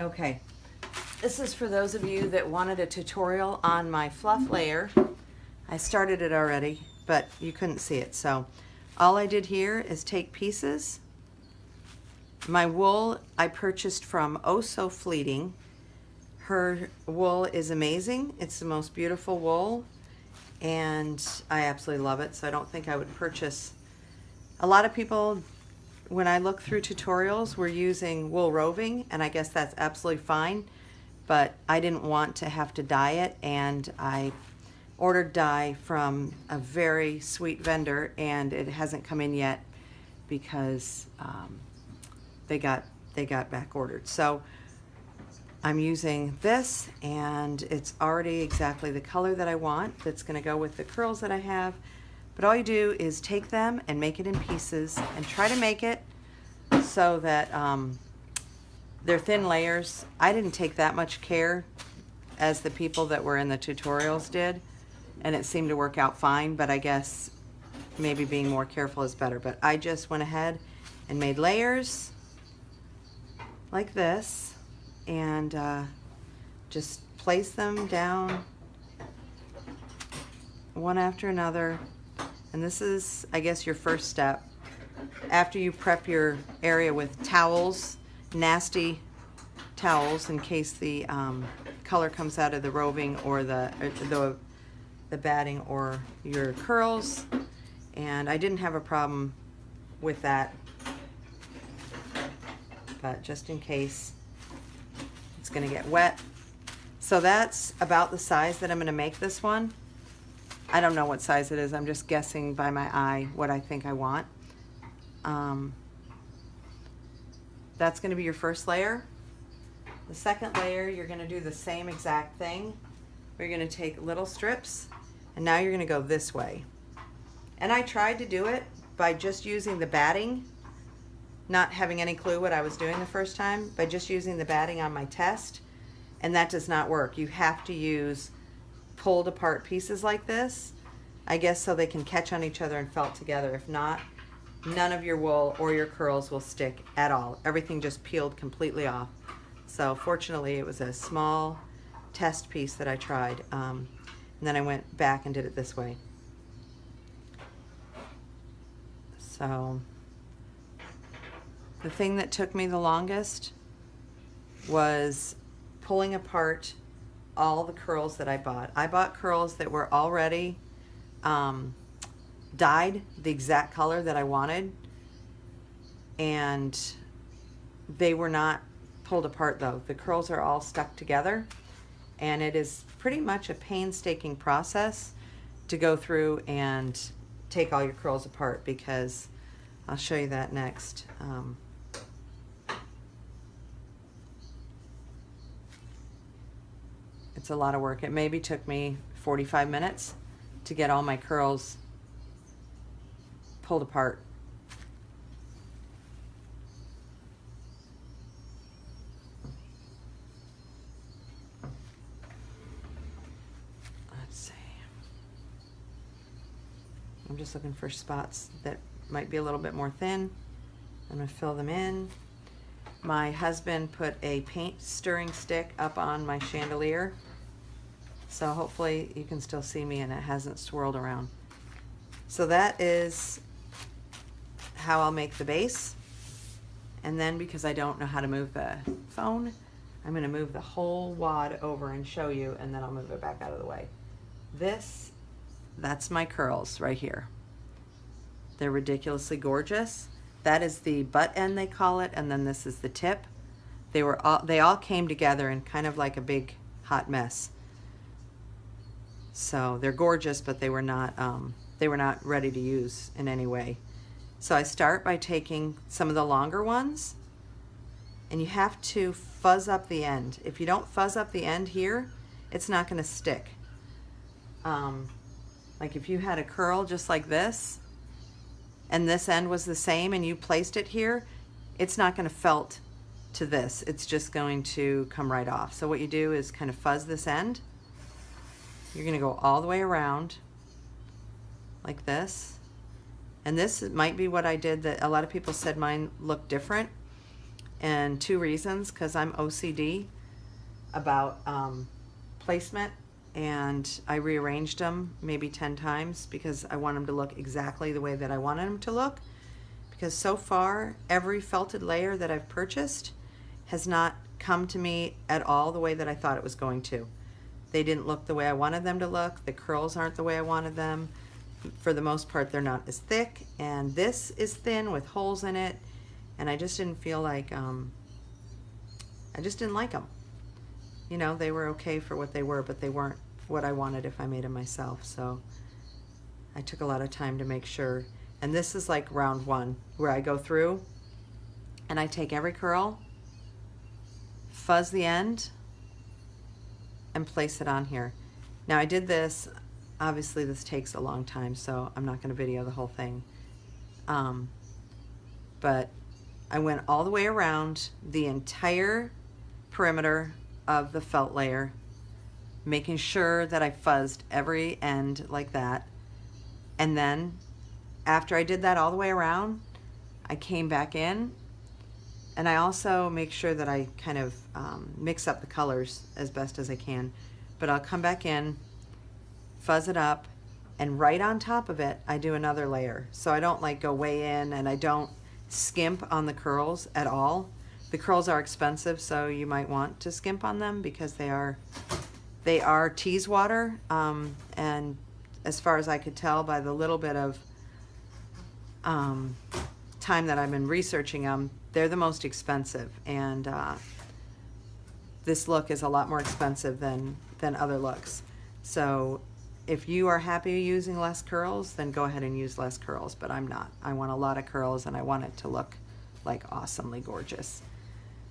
Okay, this is for those of you that wanted a tutorial on my fluff layer. I started it already, but you couldn't see it. So all I did here is take pieces. My wool I purchased from Oh So Fleeting. Her wool is amazing. It's the most beautiful wool, and I absolutely love it. So I don't think I would purchase. A lot of people, when I look through tutorials, were using wool roving, and I guess that's absolutely fine, but I didn't want to have to dye it, and I ordered dye from a very sweet vendor, and it hasn't come in yet because they got back ordered. So I'm using this, and it's already exactly the color that I want. That's going to go with the curls that I have. But all you do is take them and make it in pieces and try to make it so that they're thin layers. I didn't take that much care as the people that were in the tutorials did, and it seemed to work out fine, but I guess maybe being more careful is better. But I just went ahead and made layers like this, and just place them down one after another. And this is, I guess, your first step. After you prep your area with towels, nasty towels, in case the color comes out of the roving or the batting or your curls. And I didn't have a problem with that, but just in case it's going to get wet. So that's about the size that I'm going to make this one. I don't know what size it is. I'm just guessing by my eye what I think I want. That's going to be your first layer. The second layer, you're going to do the same exact thing. You're going to take little strips, and now you're going to go this way. And I tried to do it by just using the batting, not having any clue what I was doing the first time, by just using the batting on my test, and that does not work. You have to use pulled apart pieces like this, I guess, so they can catch on each other and felt together. If not, none of your wool or your curls will stick at all. Everything just peeled completely off. So fortunately it was a small test piece that I tried, and then I went back and did it this way. So the thing that took me the longest was pulling apart all the curls that I bought. I bought curls that were already dyed the exact color that I wanted, and they were not pulled apart though. The curls are all stuck together, and it is pretty much a painstaking process to go through and take all your curls apart, because I'll show you that next. It's a lot of work. It maybe took me 45 minutes to get all my curls pulled apart. Let's see. I'm just looking for spots that might be a little bit more thin. I'm going to fill them in. My husband put a paint stirring stick up on my chandelier, so hopefully you can still see me and it hasn't swirled around. So that is how I'll make the base. And then, because I don't know how to move the phone, I'm going to move the whole wad over and show you, and then I'll move it back out of the way. That's my curls right here. They're ridiculously gorgeous. That is the butt end, they call it, and then this is the tip. They all came together in kind of like a big hot mess. So they're gorgeous, but they were not ready to use in any way. So I start by taking some of the longer ones, and you have to fuzz up the end. If you don't fuzz up the end here, it's not going to stick. Like if you had a curl just like this, and this end was the same, and you placed it here, it's not going to felt to this. It's just going to come right off. So what you do is kind of fuzz this end. You're going to go all the way around like this. And this might be what I did, that a lot of people said mine looked different. and 2 reasons, because I'm OCD about placement, and I rearranged them maybe 10 times because I want them to look exactly the way that I wanted them to look. Because so far, every felted layer that I've purchased has not come to me at all the way that I thought it was going to. They didn't look the way I wanted them to look. The curls aren't the way I wanted them. For the most part, they're not as thick, and this is thin with holes in it, and I just didn't feel like, I just didn't like them. You know, they were okay for what they were, but they weren't what I wanted if I made them myself. So I took a lot of time to make sure. And this is like round 1, where I go through and I take every curl, fuzz the end, and place it on here. Now I did this, obviously this takes a long time, so I'm not going to video the whole thing. But I went all the way around the entire perimeter of the felt layer, making sure that I fuzzed every end like that. And then after I did that all the way around, I came back in, and I also make sure that I kind of mix up the colors as best as I can. But I'll come back in, fuzz it up, and right on top of it, I do another layer. So I don't like go way in, and I don't skimp on the curls at all. The curls are expensive, so you might want to skimp on them because they are Teeswater, and as far as I could tell by the little bit of time that I've been researching them, they're the most expensive, and this look is a lot more expensive than other looks. So if you are happy using less curls, then go ahead and use less curls, but I'm not. I want a lot of curls, and I want it to look like awesomely gorgeous.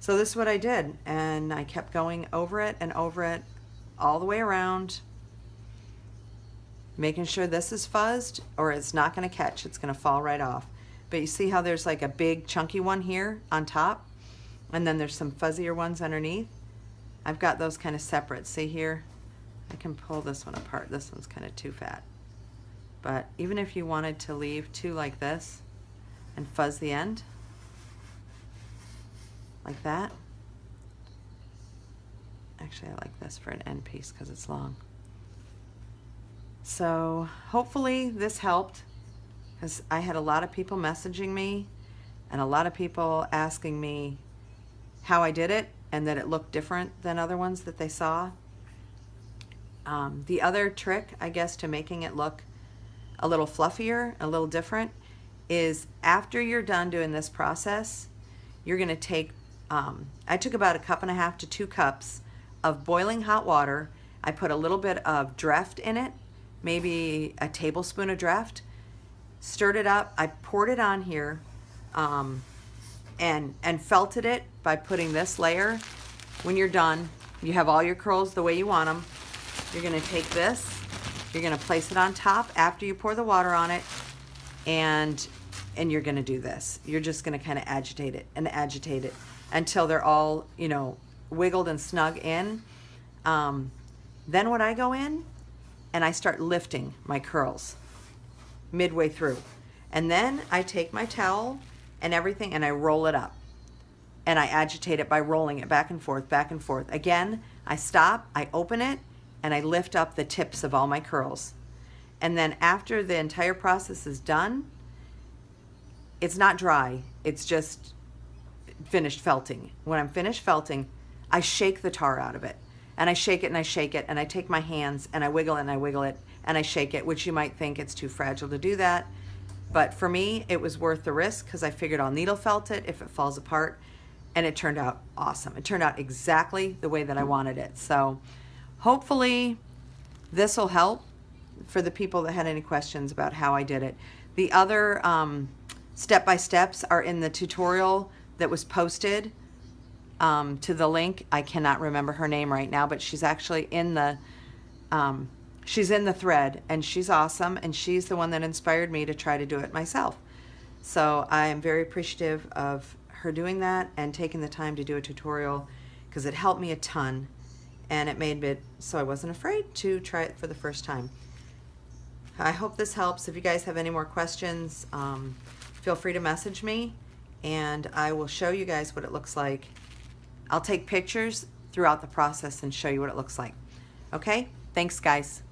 So this is what I did, and I kept going over it and over it all the way around, making sure this is fuzzed or it's not going to catch. It's going to fall right off. But you see how there's like a big chunky one here on top, and then there's some fuzzier ones underneath? I've got those kind of separate. See here? I can pull this one apart. This one's kind of too fat. But even if you wanted to leave 2 like this and fuzz the end, like that. Actually, I like this for an end piece because it's long. So hopefully this helped, because I had a lot of people messaging me and a lot of people asking me how I did it and that it looked different than other ones that they saw. The other trick, I guess, to making it look a little fluffier, a little different, is after you're done doing this process, you're going to take, I took about 1.5 cups to 2 cups of boiling hot water. I put a little bit of Dreft in it, maybe a tablespoon of Dreft, stirred it up. I poured it on here and felted it by putting this layer. When you're done, you have all your curls the way you want them. You're going to take this, you're going to place it on top after you pour the water on it, and you're going to do this. You're just going to kind of agitate it until they're all, you know, wiggled and snug in. Then when I go in and I start lifting my curls midway through, and then I take my towel and everything and I roll it up, and I agitate it by rolling it back and forth, back and forth. Again, I stop, I open it, and I lift up the tips of all my curls. And then after the entire process is done, it's not dry, it's just finished felting. When I'm finished felting, I shake the tar out of it. And I shake it and I shake it, and I take my hands and I wiggle it and I wiggle it and I shake it, which you might think it's too fragile to do that. But for me, it was worth the risk because I figured I'll needle felt it if it falls apart. And it turned out awesome. It turned out exactly the way that I wanted it. So hopefully this will help for the people that had any questions about how I did it. The other step-by-steps are in the tutorial that was posted to the link. I cannot remember her name right now, but she's actually in the thread, and she's awesome, and she's the one that inspired me to try to do it myself. So I am very appreciative of her doing that and taking the time to do a tutorial, because it helped me a ton, and it made it so I wasn't afraid to try it for the first time. I hope this helps. If you guys have any more questions, feel free to message me, and I will show you guys what it looks like. I'll take pictures throughout the process and show you what it looks like. Okay, thanks guys.